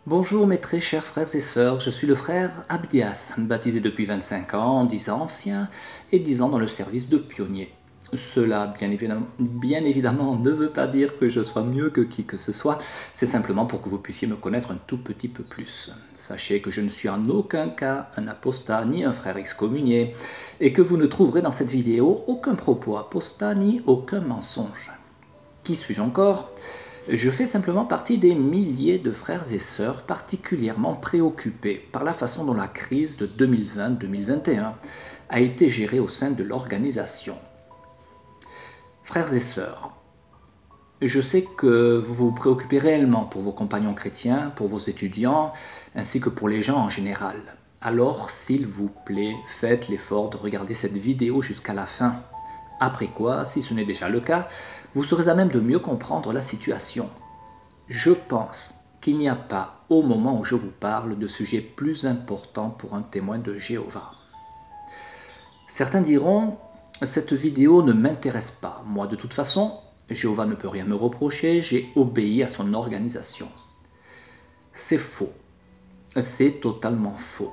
Bonjour mes très chers frères et sœurs, je suis le frère Abdias, baptisé depuis 25 ans, 10 ans ancien et 10 ans dans le service de pionnier. Cela, bien évidemment, ne veut pas dire que je sois mieux que qui que ce soit, c'est simplement pour que vous puissiez me connaître un tout petit peu plus. Sachez que je ne suis en aucun cas un apostat ni un frère excommunié, et que vous ne trouverez dans cette vidéo aucun propos apostat ni aucun mensonge. Qui suis-je encore ? Je fais simplement partie des milliers de frères et sœurs particulièrement préoccupés par la façon dont la crise de 2020-2021 a été gérée au sein de l'organisation. Frères et sœurs, je sais que vous vous préoccupez réellement pour vos compagnons chrétiens, pour vos étudiants, ainsi que pour les gens en général. Alors, s'il vous plaît, faites l'effort de regarder cette vidéo jusqu'à la fin. Après quoi, si ce n'est déjà le cas, vous serez à même de mieux comprendre la situation. Je pense qu'il n'y a pas, au moment où je vous parle, de sujet plus important pour un témoin de Jéhovah. Certains diront, cette vidéo ne m'intéresse pas. Moi, de toute façon, Jéhovah ne peut rien me reprocher, j'ai obéi à son organisation. C'est faux. C'est totalement faux.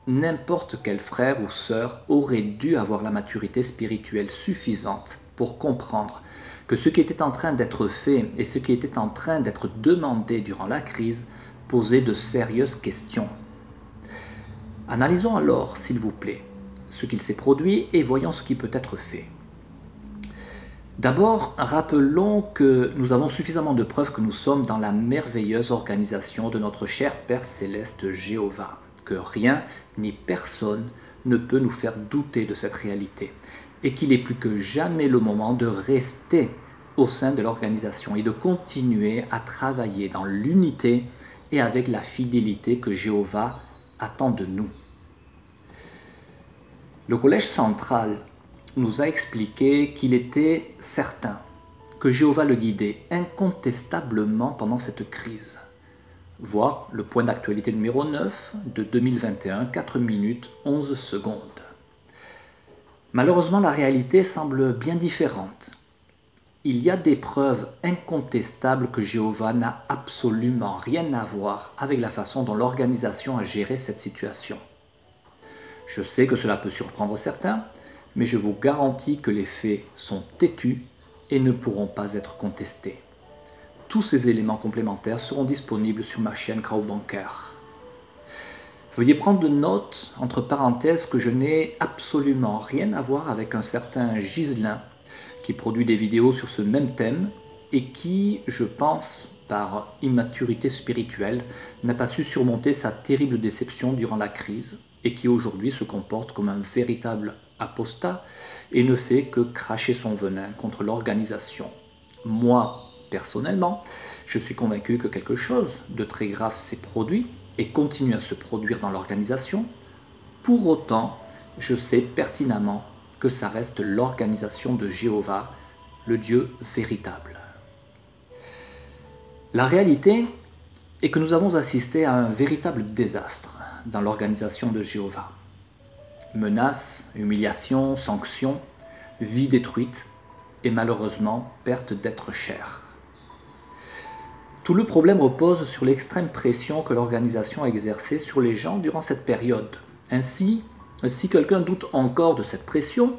N'importe quel frère ou sœur aurait dû avoir la maturité spirituelle suffisante pour comprendre que ce qui était en train d'être fait et ce qui était en train d'être demandé durant la crise posait de sérieuses questions. Analysons alors, s'il vous plaît, ce qu'il s'est produit et voyons ce qui peut être fait. D'abord, rappelons que nous avons suffisamment de preuves que nous sommes dans la merveilleuse organisation de notre cher Père Céleste Jéhovah, que rien ni personne ne peut nous faire douter de cette réalité, et qu'il est plus que jamais le moment de rester au sein de l'organisation et de continuer à travailler dans l'unité et avec la fidélité que Jéhovah attend de nous. Le Collège central nous a expliqué qu'il était certain que Jéhovah le guidait incontestablement pendant cette crise. Voir le point d'actualité numéro 9 de 2021, 4 minutes 11 secondes. Malheureusement, la réalité semble bien différente. Il y a des preuves incontestables que Jéhovah n'a absolument rien à voir avec la façon dont l'organisation a géré cette situation. Je sais que cela peut surprendre certains, mais je vous garantis que les faits sont têtus et ne pourront pas être contestés. Tous ces éléments complémentaires seront disponibles sur ma chaîne Graubanker. Veuillez prendre note, entre parenthèses, que je n'ai absolument rien à voir avec un certain Ghislain qui produit des vidéos sur ce même thème et qui, je pense, par immaturité spirituelle, n'a pas su surmonter sa terrible déception durant la crise et qui aujourd'hui se comporte comme un véritable apostat et ne fait que cracher son venin contre l'organisation. Moi, personnellement, je suis convaincu que quelque chose de très grave s'est produit et continue à se produire dans l'organisation. Pour autant, je sais pertinemment que ça reste l'organisation de Jéhovah, le Dieu véritable. La réalité est que nous avons assisté à un véritable désastre dans l'organisation de Jéhovah. Menaces, humiliations, sanctions, vie détruite et malheureusement perte d'êtres chers. Tout le problème repose sur l'extrême pression que l'organisation a exercée sur les gens durant cette période. Ainsi, si quelqu'un doute encore de cette pression,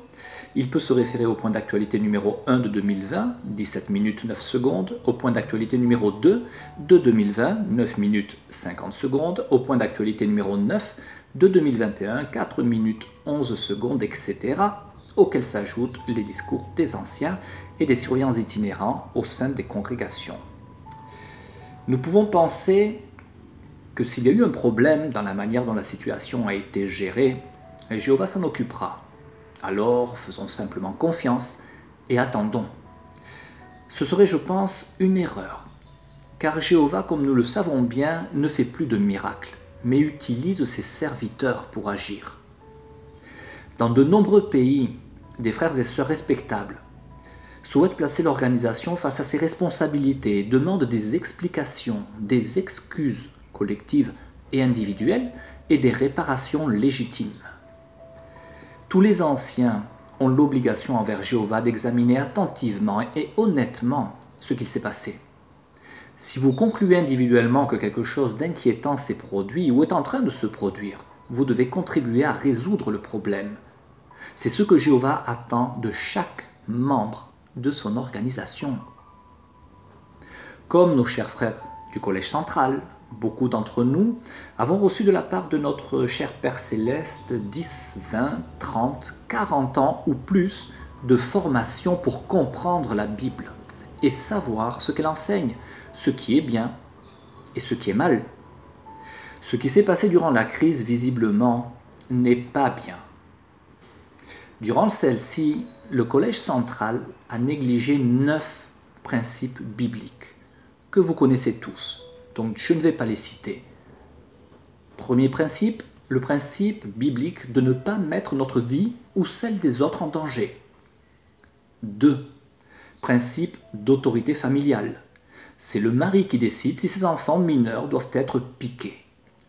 il peut se référer au point d'actualité numéro 1 de 2020, 17 minutes 9 secondes, au point d'actualité numéro 2 de 2020, 9 minutes 50 secondes, au point d'actualité numéro 9 de 2021, 4 minutes 11 secondes, etc., auxquels s'ajoutent les discours des anciens et des surveillants itinérants au sein des congrégations. Nous pouvons penser que s'il y a eu un problème dans la manière dont la situation a été gérée, Jéhovah s'en occupera. Alors, faisons simplement confiance et attendons. Ce serait, je pense, une erreur, car Jéhovah, comme nous le savons bien, ne fait plus de miracles, mais utilise ses serviteurs pour agir. Dans de nombreux pays, des frères et sœurs respectables souhaitent placer l'organisation face à ses responsabilités et demandent des explications, des excuses collectives et individuelles et des réparations légitimes. Tous les anciens ont l'obligation envers Jéhovah d'examiner attentivement et honnêtement ce qu'il s'est passé. Si vous concluez individuellement que quelque chose d'inquiétant s'est produit ou est en train de se produire, vous devez contribuer à résoudre le problème. C'est ce que Jéhovah attend de chaque membre de son organisation. Comme nos chers frères du Collège central, beaucoup d'entre nous avons reçu de la part de notre cher Père Céleste 10, 20, 30, 40 ans ou plus de formation pour comprendre la Bible et savoir ce qu'elle enseigne, ce qui est bien et ce qui est mal. Ce qui s'est passé durant la crise, visiblement, n'est pas bien. Durant celle-ci, le Collège central a négligé 9 principes bibliques que vous connaissez tous, donc je ne vais pas les citer. Premier principe, le principe biblique de ne pas mettre notre vie ou celle des autres en danger. 2. Principe d'autorité familiale. C'est le mari qui décide si ses enfants mineurs doivent être piqués.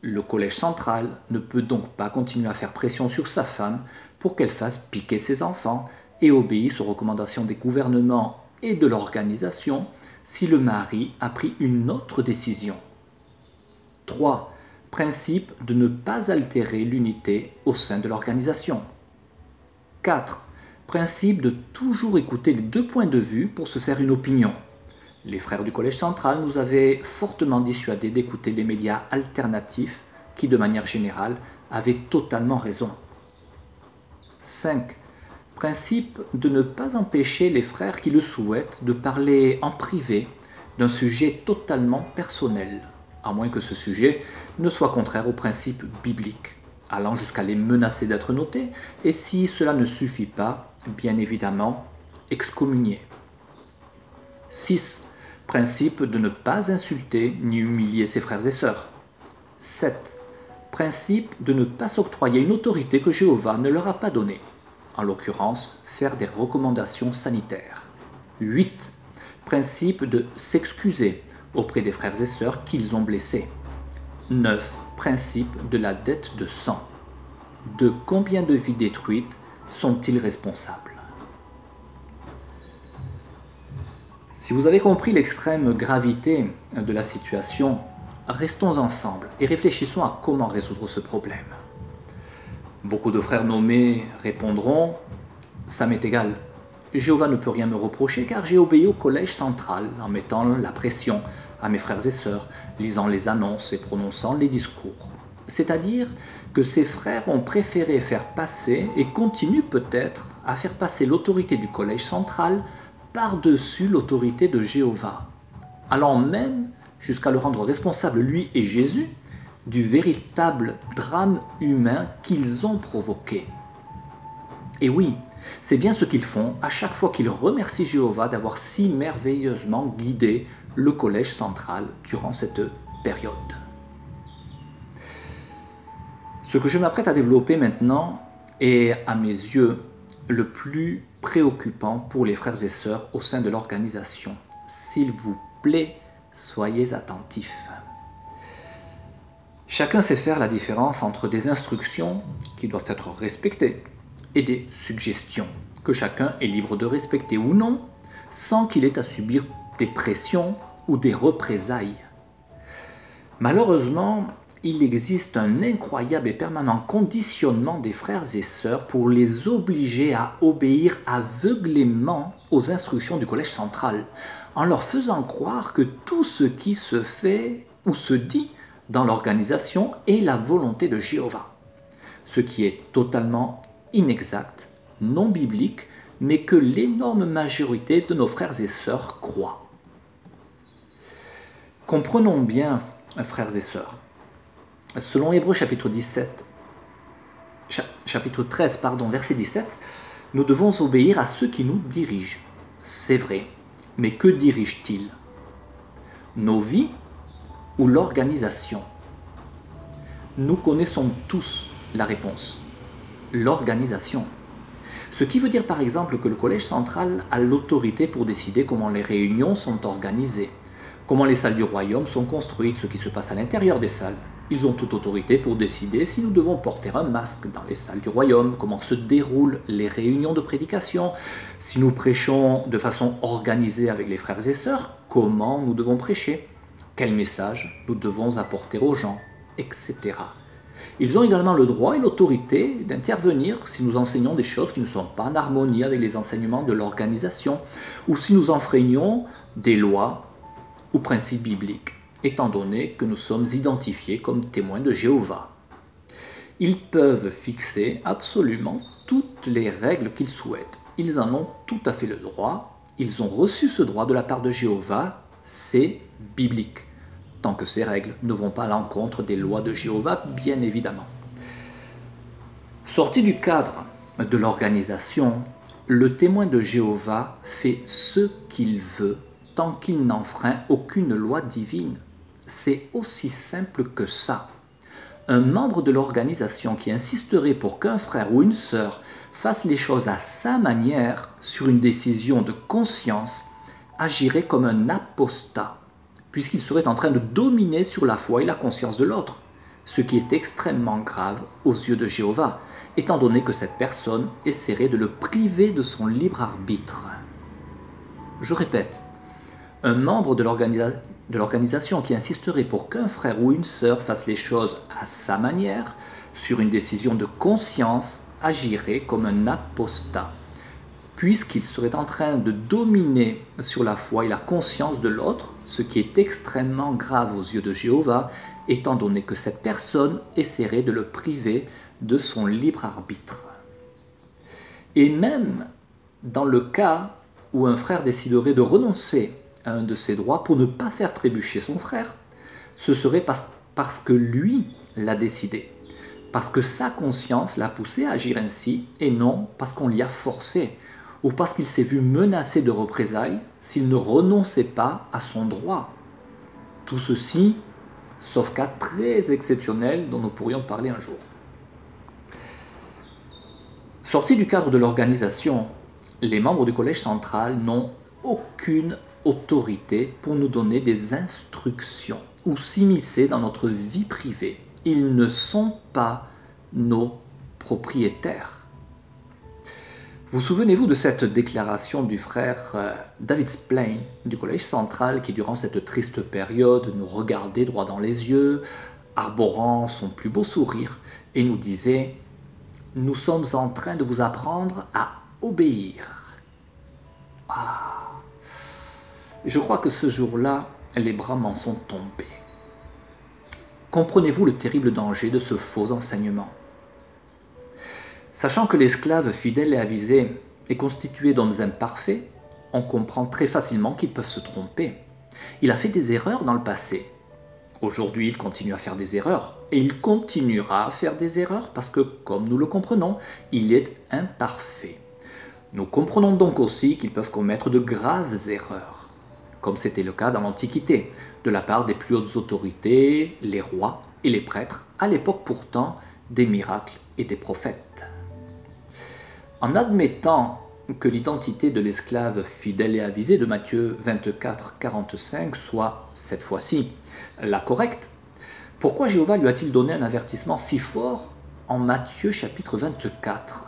Le Collège central ne peut donc pas continuer à faire pression sur sa femme pour qu'elle fasse piquer ses enfants et obéisse aux recommandations des gouvernements et de l'organisation si le mari a pris une autre décision. 3. Principe de ne pas altérer l'unité au sein de l'organisation. 4. Principe de toujours écouter les 2 points de vue pour se faire une opinion. Les frères du Collège central nous avaient fortement dissuadés d'écouter les médias alternatifs qui, de manière générale, avaient totalement raison. 5. Principe de ne pas empêcher les frères qui le souhaitent de parler en privé d'un sujet totalement personnel, à moins que ce sujet ne soit contraire aux principes bibliques, allant jusqu'à les menacer d'être notés, et si cela ne suffit pas, bien évidemment, excommunier. 6. Principe de ne pas insulter ni humilier ses frères et sœurs. 7. Principe de ne pas s'octroyer une autorité que Jéhovah ne leur a pas donnée, en l'occurrence, faire des recommandations sanitaires. 8. Principe de s'excuser auprès des frères et sœurs qu'ils ont blessés. 9. Principe de la dette de sang. De combien de vies détruites sont-ils responsables? Si vous avez compris l'extrême gravité de la situation, restons ensemble et réfléchissons à comment résoudre ce problème. Beaucoup de frères nommés répondront « ça m'est égal, Jéhovah ne peut rien me reprocher car j'ai obéi au Collège central en mettant la pression à mes frères et sœurs, lisant les annonces et prononçant les discours. » C'est-à-dire que ces frères ont préféré faire passer et continuent peut-être à faire passer l'autorité du Collège central par-dessus l'autorité de Jéhovah, allant même jusqu'à le rendre responsable, lui et Jésus, du véritable drame humain qu'ils ont provoqué. Et oui, c'est bien ce qu'ils font à chaque fois qu'ils remercient Jéhovah d'avoir si merveilleusement guidé le Collège central durant cette période. Ce que je m'apprête à développer maintenant est, à mes yeux, le plus préoccupant pour les frères et sœurs au sein de l'organisation. S'il vous plaît, soyez attentifs. Chacun sait faire la différence entre des instructions qui doivent être respectées et des suggestions que chacun est libre de respecter ou non, sans qu'il ait à subir des pressions ou des représailles. Malheureusement, il existe un incroyable et permanent conditionnement des frères et sœurs pour les obliger à obéir aveuglément aux instructions du Collège central, en leur faisant croire que tout ce qui se fait ou se dit dans l'organisation est la volonté de Jéhovah, ce qui est totalement inexact, non biblique, mais que l'énorme majorité de nos frères et sœurs croient. Comprenons bien, frères et sœurs, selon Hébreux chapitre 13, verset 17, nous devons obéir à ceux qui nous dirigent. C'est vrai, mais que dirigent-ils? Nos vies ou l'organisation? Nous connaissons tous la réponse. L'organisation. Ce qui veut dire par exemple que le Collège central a l'autorité pour décider comment les réunions sont organisées, comment les salles du royaume sont construites, ce qui se passe à l'intérieur des salles. Ils ont toute autorité pour décider si nous devons porter un masque dans les salles du royaume, comment se déroulent les réunions de prédication, si nous prêchons de façon organisée avec les frères et sœurs, comment nous devons prêcher. quel message nous devons apporter aux gens, etc. Ils ont également le droit et l'autorité d'intervenir si nous enseignons des choses qui ne sont pas en harmonie avec les enseignements de l'organisation ou si nous enfreignons des lois ou principes bibliques, étant donné que nous sommes identifiés comme témoins de Jéhovah. Ils peuvent fixer absolument toutes les règles qu'ils souhaitent. Ils en ont tout à fait le droit. Ils ont reçu ce droit de la part de Jéhovah. C'est biblique, tant que ces règles ne vont pas à l'encontre des lois de Jéhovah, bien évidemment. Sorti du cadre de l'organisation, le témoin de Jéhovah fait ce qu'il veut, tant qu'il n'enfreint aucune loi divine. C'est aussi simple que ça. Un membre de l'organisation qui insisterait pour qu'un frère ou une sœur fasse les choses à sa manière sur une décision de conscience agirait comme un apostat, puisqu'il serait en train de dominer sur la foi et la conscience de l'autre, ce qui est extrêmement grave aux yeux de Jéhovah, étant donné que cette personne essaierait de le priver de son libre arbitre. Je répète, un membre de l'organisation qui insisterait pour qu'un frère ou une sœur fasse les choses à sa manière, sur une décision de conscience, agirait comme un apostat, puisqu'il serait en train de dominer sur la foi et la conscience de l'autre, ce qui est extrêmement grave aux yeux de Jéhovah, étant donné que cette personne essaierait de le priver de son libre arbitre. Et même dans le cas où un frère déciderait de renoncer à un de ses droits pour ne pas faire trébucher son frère, ce serait parce que lui l'a décidé, parce que sa conscience l'a poussé à agir ainsi, et non parce qu'on l'y a forcé, ou parce qu'il s'est vu menacé de représailles s'il ne renonçait pas à son droit. Tout ceci, sauf cas très exceptionnel dont nous pourrions parler un jour. Sortis du cadre de l'organisation, les membres du collège central n'ont aucune autorité pour nous donner des instructions ou s'immiscer dans notre vie privée. Ils ne sont pas nos propriétaires. Vous souvenez-vous de cette déclaration du frère David Splain du Collège central qui, durant cette triste période, nous regardait droit dans les yeux, arborant son plus beau sourire, et nous disait « Nous sommes en train de vous apprendre à obéir. » Je crois que ce jour-là, les bras m'en sont tombés. Comprenez-vous le terrible danger de ce faux enseignement? Sachant que l'esclave fidèle et avisé est constitué d'hommes imparfaits, on comprend très facilement qu'ils peuvent se tromper. Il a fait des erreurs dans le passé. Aujourd'hui, il continue à faire des erreurs. Et il continuera à faire des erreurs parce que, comme nous le comprenons, il est imparfait. Nous comprenons donc aussi qu'ils peuvent commettre de graves erreurs, comme c'était le cas dans l'Antiquité, de la part des plus hautes autorités, les rois et les prêtres, à l'époque pourtant des miracles et des prophètes. En admettant que l'identité de l'esclave fidèle et avisé de Matthieu 24, 45 soit, cette fois-ci, la correcte, pourquoi Jéhovah lui a-t-il donné un avertissement si fort en Matthieu chapitre 24 ?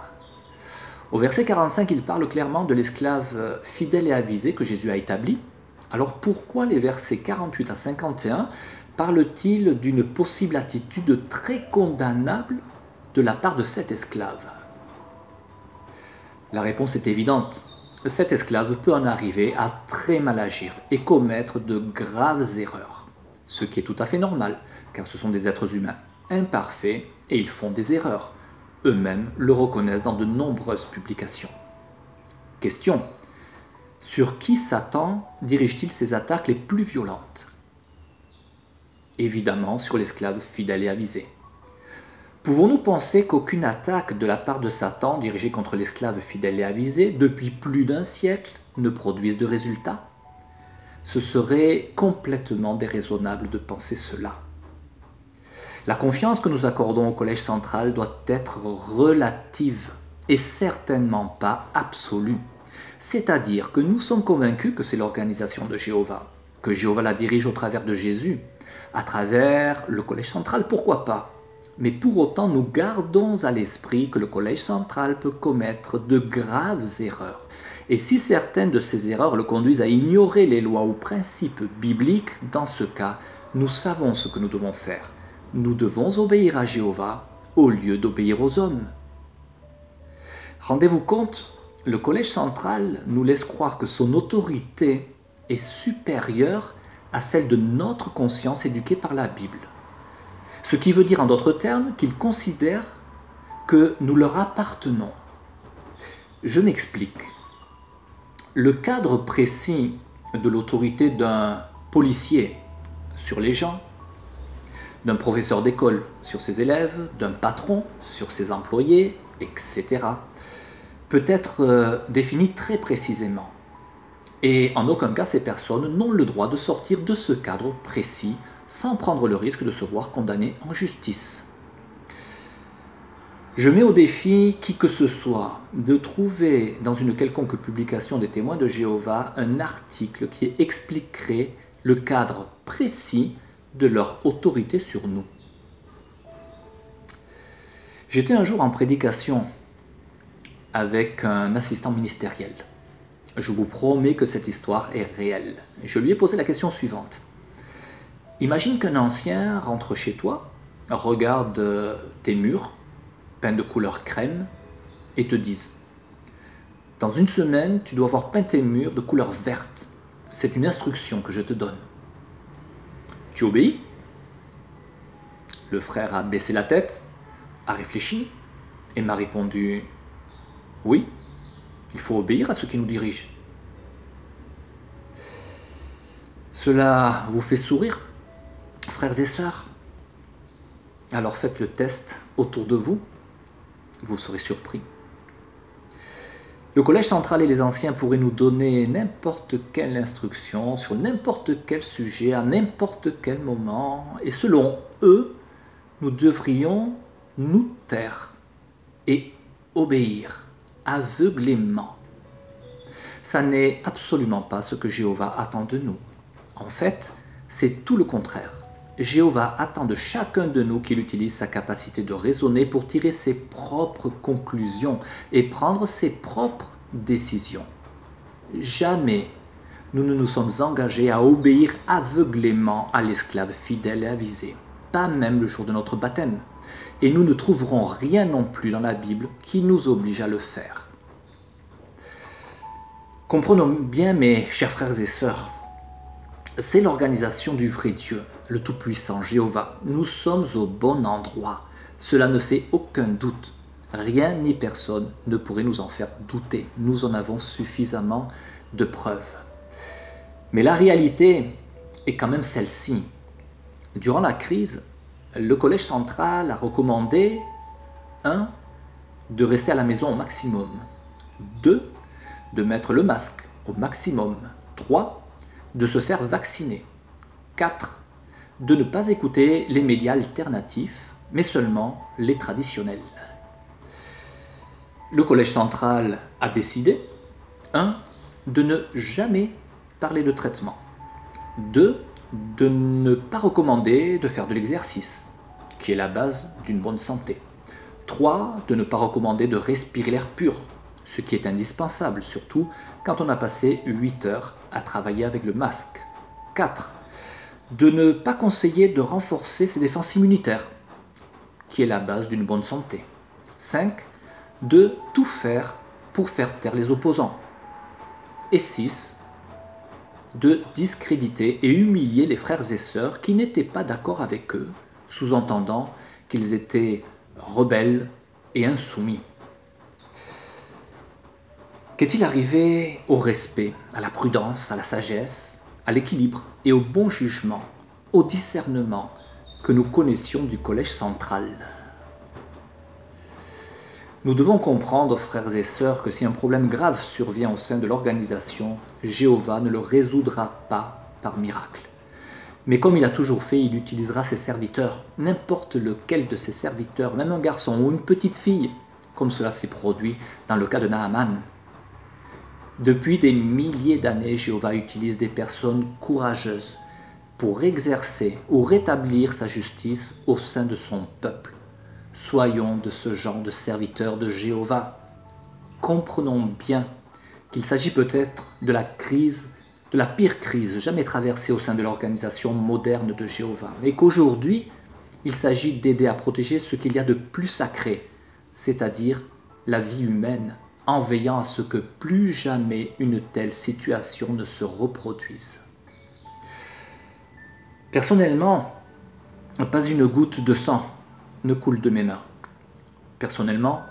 Au verset 45, il parle clairement de l'esclave fidèle et avisé que Jésus a établi. Alors pourquoi les versets 48 à 51 parlent-ils d'une possible attitude très condamnable de la part de cet esclave? La réponse est évidente. Cet esclave peut en arriver à très mal agir et commettre de graves erreurs, ce qui est tout à fait normal, car ce sont des êtres humains imparfaits et ils font des erreurs. Eux-mêmes le reconnaissent dans de nombreuses publications. Question: sur qui Satan dirige-t-il ses attaques les plus violentes? Évidemment sur l'esclave fidèle et avisé. Pouvons-nous penser qu'aucune attaque de la part de Satan dirigée contre l'esclave fidèle et avisé depuis plus d'un siècle ne produise de résultats? Ce serait complètement déraisonnable de penser cela. La confiance que nous accordons au Collège central doit être relative et certainement pas absolue. C'est-à-dire que nous sommes convaincus que c'est l'organisation de Jéhovah, que Jéhovah la dirige au travers de Jésus, à travers le Collège central, pourquoi pas? Mais pour autant, nous gardons à l'esprit que le Collège central peut commettre de graves erreurs Et si certaines de ces erreurs le conduisent à ignorer les lois ou principes bibliques, dans ce cas, nous savons ce que nous devons faire. Nous devons obéir à Jéhovah au lieu d'obéir aux hommes. Rendez-vous compte, le Collège central nous laisse croire que son autorité est supérieure à celle de notre conscience éduquée par la Bible. Ce qui veut dire en d'autres termes qu'il considère que nous leur appartenons. Je m'explique. Le cadre précis de l'autorité d'un policier sur les gens, d'un professeur d'école sur ses élèves, d'un patron sur ses employés, etc., peut être défini très précisément. Et en aucun cas, ces personnes n'ont le droit de sortir de ce cadre précis sans prendre le risque de se voir condamnées en justice. Je mets au défi qui que ce soit de trouver dans une quelconque publication des témoins de Jéhovah un article qui expliquerait le cadre précis de leur autorité sur nous. J'étais un jour en prédication avec un assistant ministériel. Je vous promets que cette histoire est réelle. Je lui ai posé la question suivante. Imagine qu'un ancien rentre chez toi, regarde tes murs, peints de couleur crème, et te dise « Dans une semaine, tu dois avoir peint tes murs de couleur verte. C'est une instruction que je te donne. » Tu obéis? Le frère a baissé la tête, a réfléchi, et m'a répondu « Oui, il faut obéir à ceux qui nous dirigent. » Cela vous fait sourire, frères et sœurs? Alors faites le test autour de vous, vous serez surpris. Le Collège central et les anciens pourraient nous donner n'importe quelle instruction sur n'importe quel sujet, à n'importe quel moment, et selon eux, nous devrions nous taire et obéir aveuglément. Ça n'est absolument pas ce que Jéhovah attend de nous. En fait, c'est tout le contraire. Jéhovah attend de chacun de nous qu'il utilise sa capacité de raisonner pour tirer ses propres conclusions et prendre ses propres décisions. Jamais nous ne nous sommes engagés à obéir aveuglément à l'esclave fidèle et avisé, pas même le jour de notre baptême. Et nous ne trouverons rien non plus dans la Bible qui nous oblige à le faire. Comprenons bien, mes chers frères et sœurs, c'est l'organisation du vrai Dieu, le Tout-Puissant, Jéhovah. Nous sommes au bon endroit. Cela ne fait aucun doute. Rien ni personne ne pourrait nous en faire douter. Nous en avons suffisamment de preuves. Mais la réalité est quand même celle-ci. Durant la crise, le Collège central a recommandé 1. De rester à la maison au maximum. 2. De mettre le masque au maximum. 3. De se faire vacciner. 4. De ne pas écouter les médias alternatifs, mais seulement les traditionnels. Le Collège central a décidé 1. De ne jamais parler de traitement. 2. De ne pas recommander de faire de l'exercice, qui est la base d'une bonne santé. 3. De ne pas recommander de respirer l'air pur, ce qui est indispensable, surtout quand on a passé 8 heures à travailler avec le masque. 4. De ne pas conseiller de renforcer ses défenses immunitaires, qui est la base d'une bonne santé. 5. De tout faire pour faire taire les opposants. Et 6. De discréditer et humilier les frères et sœurs qui n'étaient pas d'accord avec eux, sous-entendant qu'ils étaient rebelles et insoumis. Qu'est-il arrivé au respect, à la prudence, à la sagesse, à l'équilibre et au bon jugement, au discernement que nous connaissions du Collège central? Nous devons comprendre, frères et sœurs, que si un problème grave survient au sein de l'organisation, Jéhovah ne le résoudra pas par miracle. Mais comme il a toujours fait, il utilisera ses serviteurs, n'importe lequel de ses serviteurs, même un garçon ou une petite fille, comme cela s'est produit dans le cas de Naaman. Depuis des milliers d'années, Jéhovah utilise des personnes courageuses pour exercer ou rétablir sa justice au sein de son peuple. Soyons de ce genre de serviteurs de Jéhovah. Comprenons bien qu'il s'agit peut-être de la pire crise jamais traversée au sein de l'organisation moderne de Jéhovah, et qu'aujourd'hui, il s'agit d'aider à protéger ce qu'il y a de plus sacré, c'est-à-dire la vie humaine, en veillant à ce que plus jamais une telle situation ne se reproduise. Personnellement, pas une goutte de sang ne coule de mes mains. Personnellement,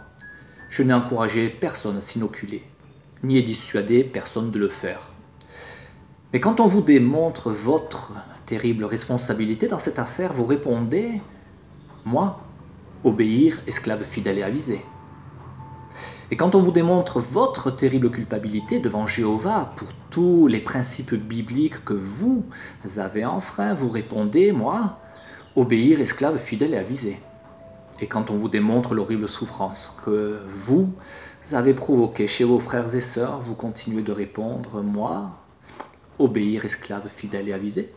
je n'ai encouragé personne à s'inoculer, ni ai dissuadé personne de le faire. Mais quand on vous démontre votre terrible responsabilité dans cette affaire, vous répondez « Moi, obéir, esclave fidèle et avisé ». Et quand on vous démontre votre terrible culpabilité devant Jéhovah pour tous les principes bibliques que vous avez enfreints, vous répondez « Moi, obéir, esclave fidèle et avisé ». Et quand on vous démontre l'horrible souffrance que vous avez provoquée chez vos frères et sœurs, vous continuez de répondre « Moi, obéir, esclave fidèle et avisé ».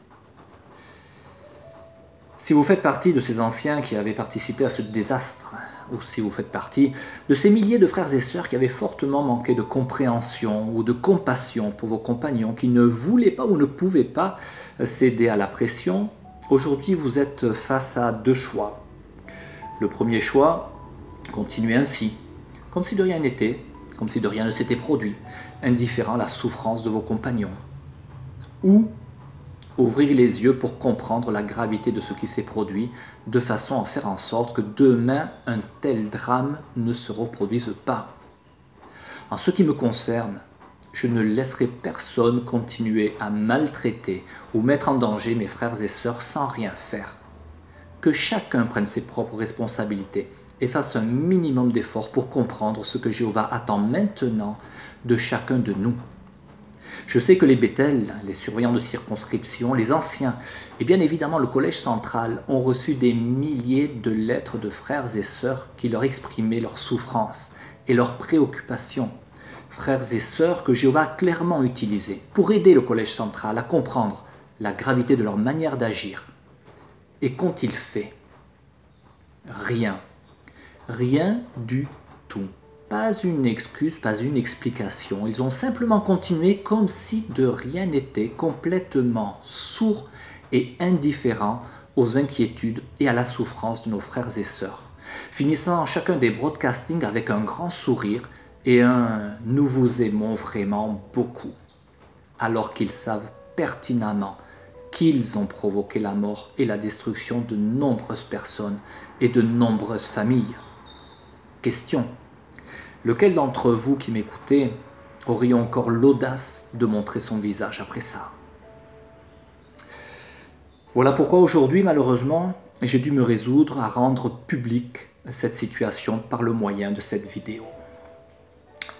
Si vous faites partie de ces anciens qui avaient participé à ce désastre, ou si vous faites partie de ces milliers de frères et sœurs qui avaient fortement manqué de compréhension ou de compassion pour vos compagnons, qui ne voulaient pas ou ne pouvaient pas céder à la pression, aujourd'hui vous êtes face à deux choix. Le premier choix, continuez ainsi, comme si de rien n'était, comme si de rien ne s'était produit, indifférent à la souffrance de vos compagnons. Ou ouvrir les yeux pour comprendre la gravité de ce qui s'est produit, de façon à faire en sorte que demain, un tel drame ne se reproduise pas. En ce qui me concerne, je ne laisserai personne continuer à maltraiter ou mettre en danger mes frères et sœurs sans rien faire. Que chacun prenne ses propres responsabilités et fasse un minimum d'efforts pour comprendre ce que Jéhovah attend maintenant de chacun de nous. Je sais que les Bethel, les surveillants de circonscription, les anciens et bien évidemment le collège central ont reçu des milliers de lettres de frères et sœurs qui leur exprimaient leur souffrance et leurs préoccupations. Frères et sœurs que Jéhovah a clairement utilisés pour aider le collège central à comprendre la gravité de leur manière d'agir. Et qu'ont-ils fait? Rien. Rien du tout. Pas une excuse, pas une explication. Ils ont simplement continué comme si de rien n'était, complètement sourds et indifférents aux inquiétudes et à la souffrance de nos frères et sœurs, finissant chacun des broadcastings avec un grand sourire et un « nous vous aimons vraiment beaucoup », alors qu'ils savent pertinemment qu'ils ont provoqué la mort et la destruction de nombreuses personnes et de nombreuses familles. Question. Lequel d'entre vous qui m'écoutez aurait encore l'audace de montrer son visage après ça? Voilà pourquoi aujourd'hui, malheureusement, j'ai dû me résoudre à rendre publique cette situation par le moyen de cette vidéo.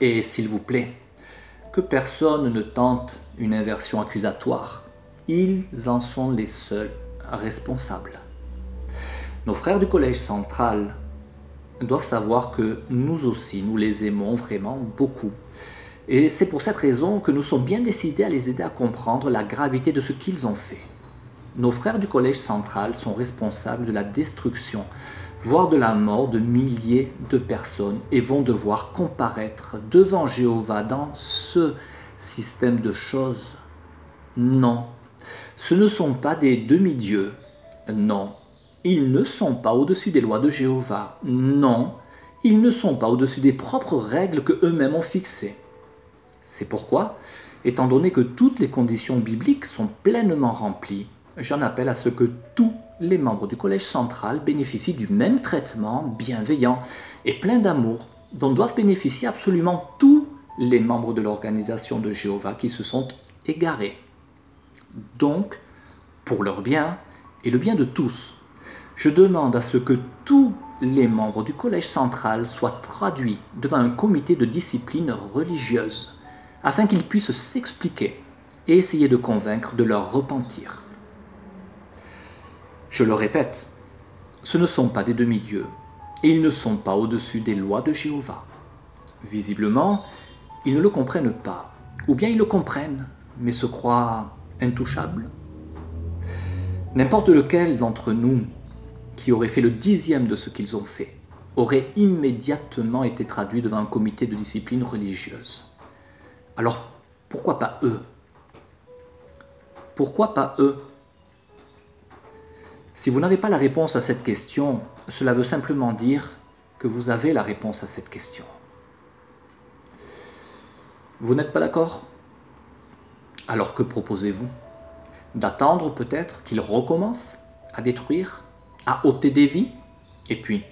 Et s'il vous plaît, que personne ne tente une inversion accusatoire. Ils en sont les seuls responsables. Nos frères du collège central doivent savoir que nous aussi, nous les aimons vraiment beaucoup. Et c'est pour cette raison que nous sommes bien décidés à les aider à comprendre la gravité de ce qu'ils ont fait. Nos frères du collège central sont responsables de la destruction, voire de la mort de milliers de personnes et vont devoir comparaître devant Jéhovah dans ce système de choses. Non, ce ne sont pas des demi-dieux. Non. Ils ne sont pas au-dessus des lois de Jéhovah. Non, ils ne sont pas au-dessus des propres règles que eux-mêmes ont fixées. C'est pourquoi, étant donné que toutes les conditions bibliques sont pleinement remplies, j'en appelle à ce que tous les membres du collège central bénéficient du même traitement bienveillant et plein d'amour dont doivent bénéficier absolument tous les membres de l'organisation de Jéhovah qui se sont égarés. Donc, pour leur bien et le bien de tous, je demande à ce que tous les membres du collège central soient traduits devant un comité de discipline religieuse afin qu'ils puissent s'expliquer et essayer de convaincre de leur repentir. Je le répète, ce ne sont pas des demi-dieux et ils ne sont pas au-dessus des lois de Jéhovah. Visiblement, ils ne le comprennent pas, ou bien ils le comprennent, mais se croient intouchables. N'importe lequel d'entre nous qui aurait fait le 10e de ce qu'ils ont fait, aurait immédiatement été traduit devant un comité de discipline religieuse. Alors, pourquoi pas eux? Pourquoi pas eux? Si vous n'avez pas la réponse à cette question, cela veut simplement dire que vous avez la réponse à cette question. Vous n'êtes pas d'accord? Alors que proposez-vous? D'attendre peut-être qu'il recommence à détruire, à ôter des vies? Et puis,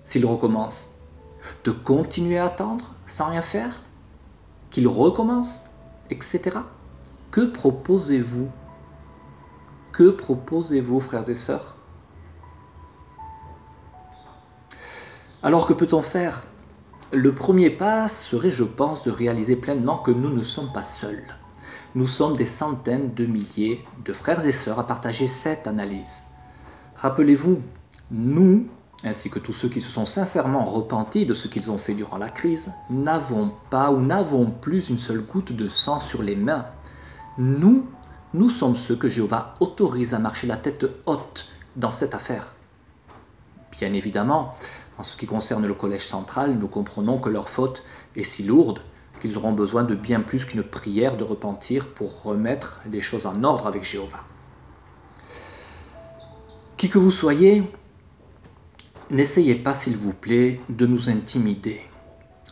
s'il recommence, de continuer à attendre sans rien faire? Qu'il recommence, etc. Que proposez-vous? Que proposez-vous, frères et sœurs? Alors que peut-on faire? Le premier pas serait, je pense, de réaliser pleinement que nous ne sommes pas seuls. Nous sommes des centaines de milliers de frères et sœurs à partager cette analyse. Rappelez-vous, nous, ainsi que tous ceux qui se sont sincèrement repentis de ce qu'ils ont fait durant la crise, n'avons pas ou n'avons plus une seule goutte de sang sur les mains. Nous sommes ceux que Jéhovah autorise à marcher la tête haute dans cette affaire. Bien évidemment, en ce qui concerne le collège central, nous comprenons que leur faute est si lourde qu'ils auront besoin de bien plus qu'une prière de repentir pour remettre les choses en ordre avec Jéhovah. Qui que vous soyez, n'essayez pas, s'il vous plaît, de nous intimider,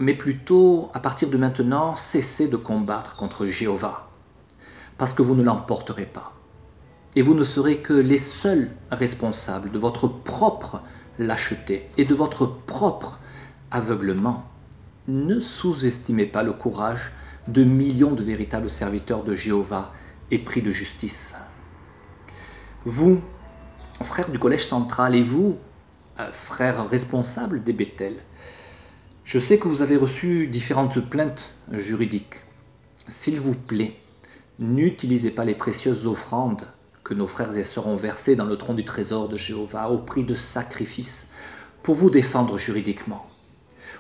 mais plutôt, à partir de maintenant, cessez de combattre contre Jéhovah, parce que vous ne l'emporterez pas. Et vous ne serez que les seuls responsables de votre propre lâcheté et de votre propre aveuglement. Ne sous-estimez pas le courage de millions de véritables serviteurs de Jéhovah épris de justice. Vous, frères du collège central, et vous, frères responsables des Bethel, je sais que vous avez reçu différentes plaintes juridiques. S'il vous plaît, n'utilisez pas les précieuses offrandes que nos frères et sœurs ont versées dans le tronc du trésor de Jéhovah au prix de sacrifices pour vous défendre juridiquement.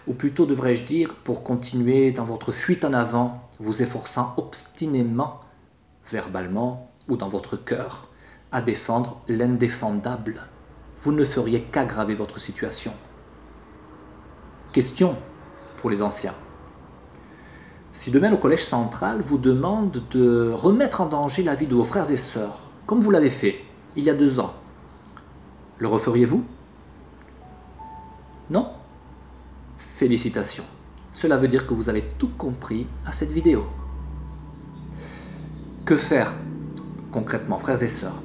Ou plutôt devrais-je dire, pour continuer dans votre fuite en avant, vous efforçant obstinément, verbalement ou dans votre cœur, à défendre l'indéfendable. Vous ne feriez qu'aggraver votre situation. Question pour les anciens. Si demain le collège central vous demande de remettre en danger la vie de vos frères et sœurs, comme vous l'avez fait il y a 2 ans, le referiez-vous? Non? Félicitations. Cela veut dire que vous avez tout compris à cette vidéo. Que faire concrètement, frères et sœurs?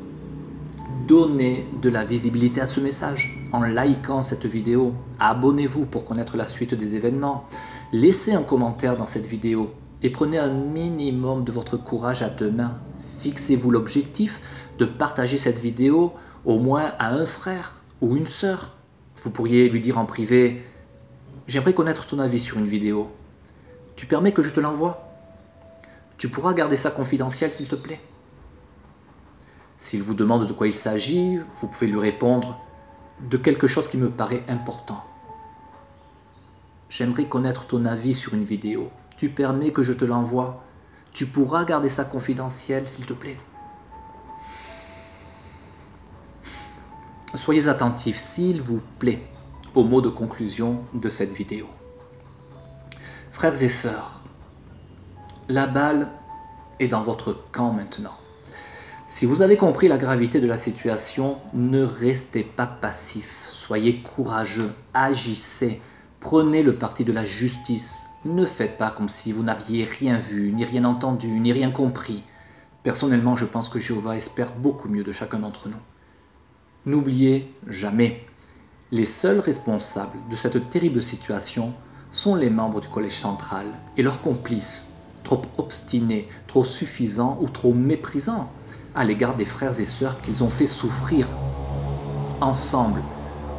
Donnez de la visibilité à ce message en likant cette vidéo. Abonnez-vous pour connaître la suite des événements. Laissez un commentaire dans cette vidéo et prenez un minimum de votre courage à 2 mains. Fixez-vous l'objectif de partager cette vidéo au moins à un frère ou une sœur. Vous pourriez lui dire en privé: j'aimerais connaître ton avis sur une vidéo. Tu permets que je te l'envoie? Tu pourras garder ça confidentiel, s'il te plaît? S'il vous demande de quoi il s'agit, vous pouvez lui répondre de quelque chose qui me paraît important. J'aimerais connaître ton avis sur une vidéo. Tu permets que je te l'envoie? Tu pourras garder ça confidentiel, s'il te plaît? Soyez attentifs, s'il vous plaît, aux mots de conclusion de cette vidéo. Frères et sœurs, la balle est dans votre camp maintenant. Si vous avez compris la gravité de la situation, ne restez pas passifs, soyez courageux, agissez, prenez le parti de la justice. Ne faites pas comme si vous n'aviez rien vu, ni rien entendu, ni rien compris. Personnellement, je pense que Jéhovah espère beaucoup mieux de chacun d'entre nous. N'oubliez jamais, les seuls responsables de cette terrible situation sont les membres du collège central et leurs complices, trop obstinés, trop suffisants ou trop méprisants à l'égard des frères et sœurs qu'ils ont fait souffrir. Ensemble,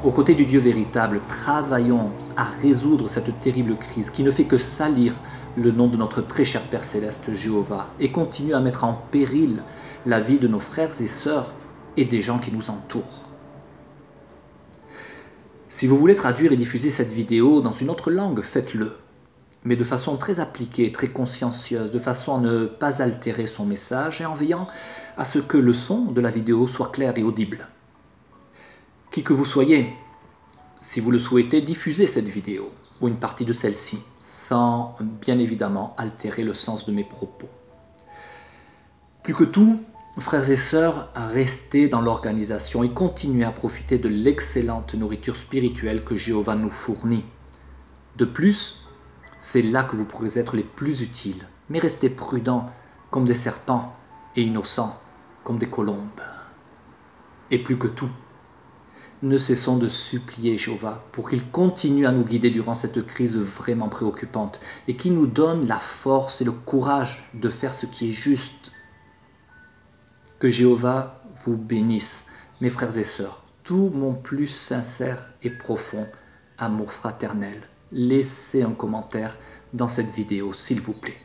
aux côtés du Dieu véritable, travaillons à résoudre cette terrible crise qui ne fait que salir le nom de notre très cher Père Céleste Jéhovah et continue à mettre en péril la vie de nos frères et sœurs et des gens qui nous entourent. Si vous voulez traduire et diffuser cette vidéo dans une autre langue, faites-le, mais de façon très appliquée, très consciencieuse, de façon à ne pas altérer son message et en veillant à ce que le son de la vidéo soit clair et audible. Qui que vous soyez, si vous le souhaitez, diffusez cette vidéo. ou une partie de celle-ci, sans bien évidemment altérer le sens de mes propos. Plus que tout, frères et sœurs, restez dans l'organisation et continuez à profiter de l'excellente nourriture spirituelle que Jéhovah nous fournit. De plus, c'est là que vous pourrez être les plus utiles, mais restez prudents comme des serpents et innocents comme des colombes. Et plus que tout, ne cessons de supplier Jéhovah pour qu'il continue à nous guider durant cette crise vraiment préoccupante et qu'il nous donne la force et le courage de faire ce qui est juste. Que Jéhovah vous bénisse, mes frères et sœurs, tout mon plus sincère et profond amour fraternel. Laissez un commentaire dans cette vidéo, s'il vous plaît.